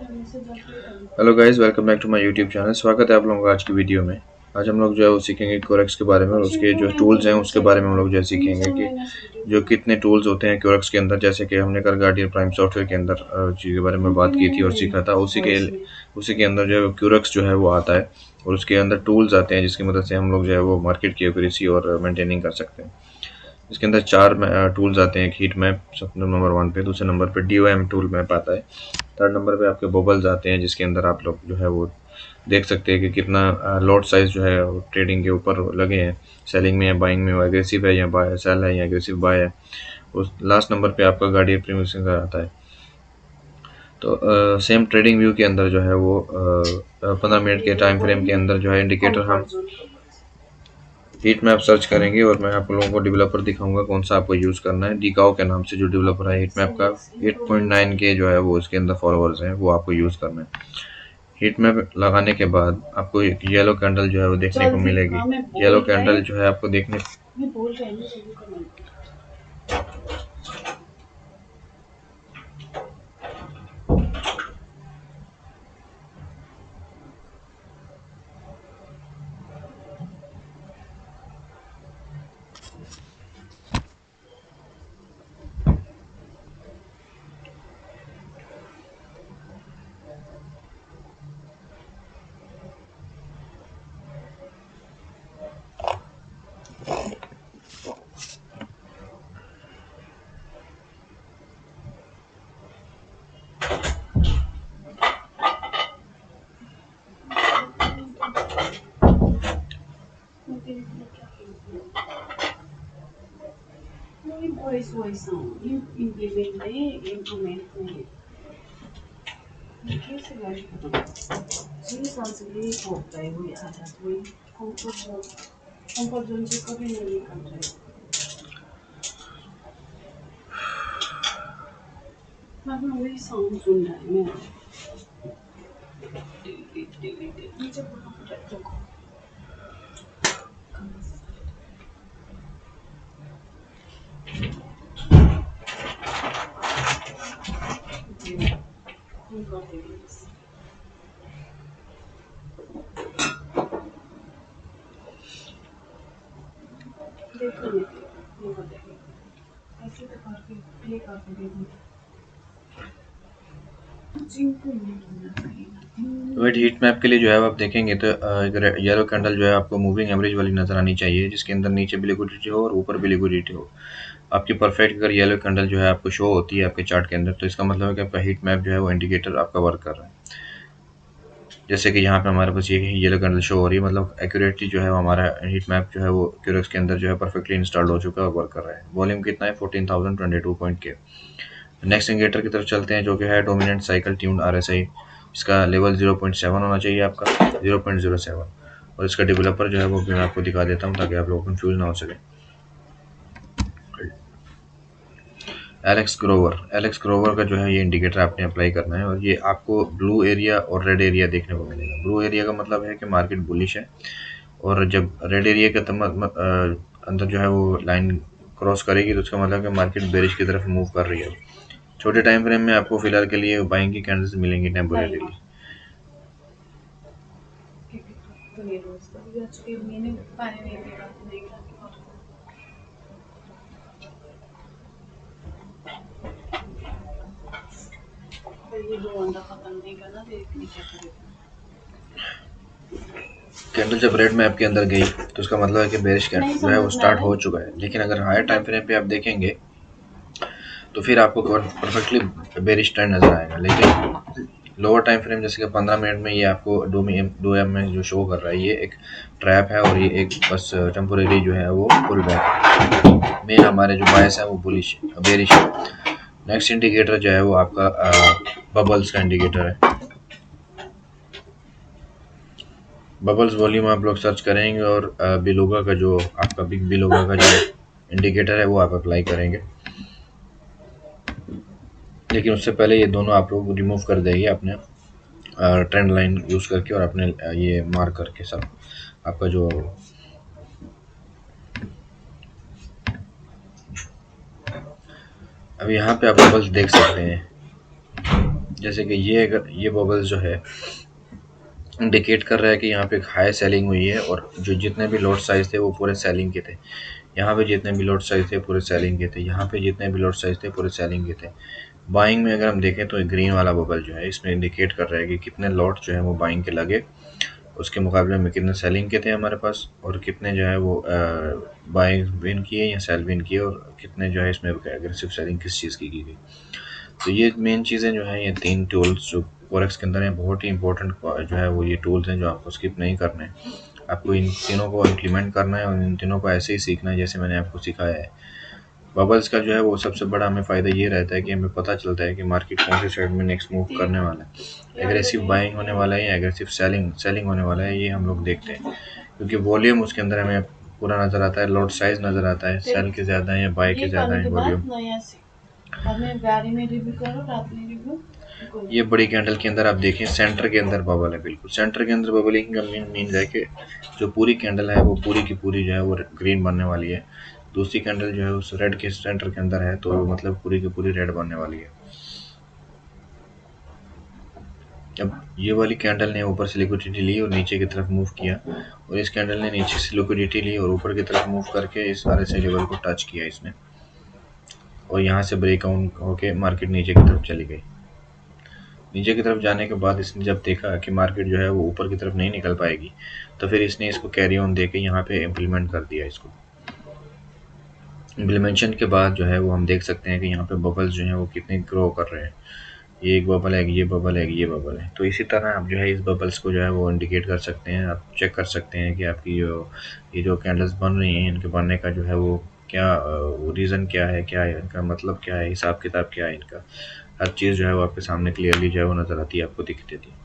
Hello guys, welcome back to my YouTube channel. स्वागत है आप लोगों का आज की वीडियो में। आज हम लोग जो है वो सीखेंगे क्यूरेक्स के बारे में और उसके जो टूल्स हैं उसके बारे में हम लोग जो है सीखेंगे कि जो कितने टूल्स होते हैं क्यूरेक्स के अंदर। जैसे कि हमने कल गार्डियन प्राइम सॉफ्टवेयर के अंदर चीज़ के बारे में बात की थी और सीखा था। उसी के अंदर जो है क्यूरेक्स जो है वो आता है और उसके अंदर टूल्स आते हैं जिसकी मदद से हम लोग जो है वो मार्केट की एक्यूरेसी और मेंटेनिंग कर सकते हैं। इसके अंदर चार टूल्स आते हैं। हीट मैप सब नंबर 1 पे, दूसरे नंबर पे DOM टूल मैप आता है, थर्ड नंबर पे आपके बबल्स आते हैं जिसके अंदर आप लोग जो है वो देख सकते हैं कि कितना लॉट साइज जो है वो ट्रेडिंग के ऊपर लगे हैं, सेलिंग में या बाइंग में, एग्रेसिव है या बाय सेल है या एग्रेसिव बाय है। उस लास्ट नंबर पे आपका गार्डियन प्रीमियम का आता है। तो सेम ट्रेडिंग व्यू के अंदर जो है वो 15 मिनट के टाइम फ्रेम के अंदर जो है इंडिकेटर हम हीट मैप सर्च करेंगे और मैं आप लोगों को डेवलपर दिखाऊंगा कौन सा आपको यूज़ करना है। डीकाओ के नाम से जो डेवलपर है हीट मैप का, 8.9 के जो है वो उसके अंदर फॉलोअर्स हैं, वो आपको यूज़ करना है। हीट मैप लगाने के बाद आपको एक येलो कैंडल जो है वो देखने को मिलेगी। येलो कैंडल जो है आपको देखने वेट हीट मैप के लिए जो है आप देखेंगे तो येलो कैंडल जो है आपको मूविंग एवरेज वाली नजर आनी चाहिए जिसके अंदर नीचे भी लिक्विडिटी हो और ऊपर भी लिक्विडिटी हो। आपकी परफेक्ट अगर येलो कैंडल जो है आपको शो होती है आपके चार्ट के अंदर तो इसका मतलब है कि आपका हीट मैप जो है वो इंडिकेटर आपका वर्क कर रहा है। जैसे कि यहाँ पे हमारे पास ये येलो कैंडल शो हो रही है, मतलब एक्यूरेटली जो है वो हमारा हीट मैप जो है वो क्यूरेक्स के अंदर जो है परफेक्टली इंस्टॉल्ड हो चुका है और वर्क कर रहा है। वॉल्यूम कितना है? 14,022 पॉइंट के। नेक्स्ट इंडिकेटर की तरफ चलते हैं जो कि है डोमिनेंट साइकिल ट्यून्ड RSI। इसका लेवल 0.7 होना चाहिए आपका, 0.07। और इसका डेवलपर जो है वो भी मैं आपको दिखा देता हूँ ताकि आप लोग कंफ्यूज ना हो सके। एलेक्स ग्रोवर का जो है ये इंडिकेटर आपने अप्लाई करना है और ये आपको ब्लू एरिया और रेड एरिया देखने को मिलेगा। ब्लू एरिया का मतलब है कि मार्केट बुलिश है और जब रेड एरिया के अंदर जो है वो लाइन क्रॉस करेगी तो उसका मतलब है कि मार्केट बेरिश की तरफ मूव कर रही है। छोटे टाइम फ्रेम में आपको फिलहाल के लिए बाइंग की कैंडल्स मिलेंगी टेम्पोरेरीली। कैंडल जब रेड मैप के अंदर गई तो उसका मतलब है कि बेरिश कैंडल जो है वो स्टार्ट हो चुका है। लेकिन अगर हायर टाइम फ्रेम पे आप देखेंगे तो फिर आपको परफेक्टली बेरिश ट्रेंड नजर आएगा। लेकिन लोअर टाइम फ्रेम जैसे कि 15 मिनट में ये आपको 2 एम में जो शो कर रहा है ये एक ट्रैप है और ये एक बस टेम्पोरेरी जो है वो पुल बैक में हमारे जो बायस है वो बुलिश बेरिश है। नेक्स्ट इंडिकेटर जो है वो आपका बबल्स का इंडिकेटर है। बबल्स वॉल्यूम आप लोग सर्च करेंगे और बिलोगा का जो आपका बिग बिलोगा का जो इंडिकेटर है वो आप अप्लाई करेंगे। लेकिन उससे पहले ये दोनों आप लोग रिमूव कर देंगे अपने ट्रेंड लाइन यूज़ करके और अपने ये मार्क करके सब आपका जो अब यहाँ पे आप बबल्स देख सकते हैं। जैसे कि ये अगर ये बबल्स जो है इंडिकेट कर रहा है कि यहाँ पे एक हाई सेलिंग हुई है और जो जितने भी लॉट साइज थे वो पूरे सेलिंग के थे। यहाँ पे जितने भी लॉट साइज थे पूरे सेलिंग के थे। यहाँ पे जितने भी लॉट साइज थे पूरे सेलिंग के थे। बाइंग में अगर हम देखें तो ग्रीन वाला बबल जो है इसमें इंडिकेट कर रहा है कि कितने लॉट जो है वो बाइंग के लगे, उसके मुकाबले में कितने सेलिंग के थे हमारे पास, और कितने जो है वो बाइंग विन किए या सेल विन किए, और कितने जो है इसमें एग्रेसिव सेलिंग किस चीज़ की गई। तो ये मेन चीज़ें जो हैं, ये 3 टूल्स जो फॉरेक्स के अंदर हैं, बहुत ही इंपॉर्टेंट जो है वो ये टूल्स हैं जो आपको स्किप नहीं करने हैं। आपको इन तीनों को इम्प्लीमेंट करना है और इन तीनों को ऐसे ही सीखना है जैसे मैंने आपको सिखाया है। बबल्स का जो है वो सबसे बड़ा हमें फ़ायदा ये रहता है कि हमें पता चलता है कि मार्केट कौन सी साइड में नेक्स्ट मूव करने वाला है, एग्रेसिव बाइंग होने वाला है या एग्रेसिव सेलिंग होने वाला है, ये हम लोग देखते हैं। क्योंकि वॉल्यूम उसके अंदर हमें पूरा नज़र आता है, लॉट साइज नज़र आता है, सेल के ज़्यादा है या बाय के ज़्यादा है वॉल्यूम। ये बड़ी कैंडल के अंदर आप देखें सेंटर के अंदर बबल है, बिल्कुल सेंटर के अंदर बबलिंग का मीन है कि जो पूरी कैंडल है वो पूरी की पूरी जो है वो ग्रीन बनने वाली है। दूसरी कैंडल जो है उस रेड के सेंटर के अंदर है तो मतलब पूरी की पूरी रेड बनने वाली है। अब ये वाली कैंडल ने ऊपर से लिक्विडिटी ली और नीचे की तरफ मूव किया, और इस कैंडल ने नीचे से लिक्विडिटी ली और ऊपर की तरफ मूव करके इस सारे से लेवल को टच किया इसने, और यहाँ से ब्रेकआउट होके मार्केट नीचे की तरफ चली गई। नीचे की तरफ जाने के बाद इसने जब देखा कि मार्केट जो है वो ऊपर की तरफ नहीं निकल पाएगी, तो फिर इसने इसको कैरी ऑन देके यहाँ पे इम्प्लीमेंट कर दिया। इसको इम्प्लीमेंशन के बाद जो है वो हम देख सकते हैं कि यहाँ पे बबल्स जो हैं वो कितने ग्रो कर रहे हैं। ये एक बबल है, ये बबल है, ये बबल है। तो इसी तरह आप जो है इस बबल्स को जो है वो इंडिकेट कर सकते हैं, आप चेक कर सकते हैं कि आपकी जो ये जो कैंडल्स बन रही हैं इनके बनने का जो है वो क्या रीज़न क्या है इनका मतलब क्या है, हिसाब किताब क्या है इनका। हर चीज़ जो है वो आपके सामने क्लियरली जो है वो नज़र आती है, आपको दिख देती है।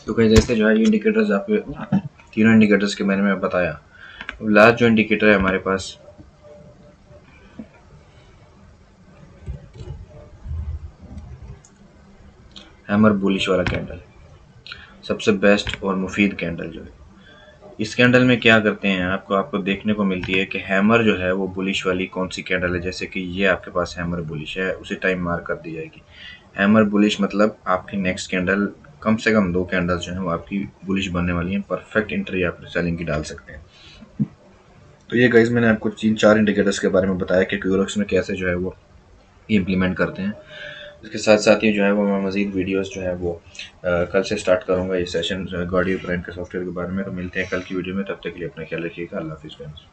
तो कहीं जैसे जो है ये इंडिकेटर्स आपके तीनों इंडिकेटर्स के बारे में बताया। लास्ट जो इंडिकेटर है हमारे पास हैमर बुलिश वाला कैंडल, सबसे बेस्ट और मुफीद कैंडल जो है। इस कैंडल में क्या करते हैं आपको देखने को मिलती है कि हैमर जो है वो बुलिश वाली कौन सी कैंडल है। जैसे कि ये आपके पास हैमर बुलिश है, उसी टाइम मार्क कर दी जाएगी। हैमर बुलिश मतलब आपकी नेक्स्ट कैंडल कम से कम 2 कैंडल्स जो है वो आपकी बुलिश बनने वाली हैं। परफेक्ट एंट्री आप सेलिंग की डाल सकते हैं। तो ये गाइस मैंने आपको 3-4 इंडिकेटर्स के बारे में बताया कि क्यूरेक्स में कैसे जो है वो इम्प्लीमेंट करते हैं। इसके साथ साथ ही जो है वो मैं मज़ीद वीडियोस जो है वो कल से स्टार्ट करूँगा ये सेशन गॉडी ब्रांड के सॉफ्टवेयर के बारे में। तो मिलते हैं कल की वीडियो में, तब तक के लिए अपना ख्याल रखिएगा। अल्लाह हाफिज़ फ्रेंड्स।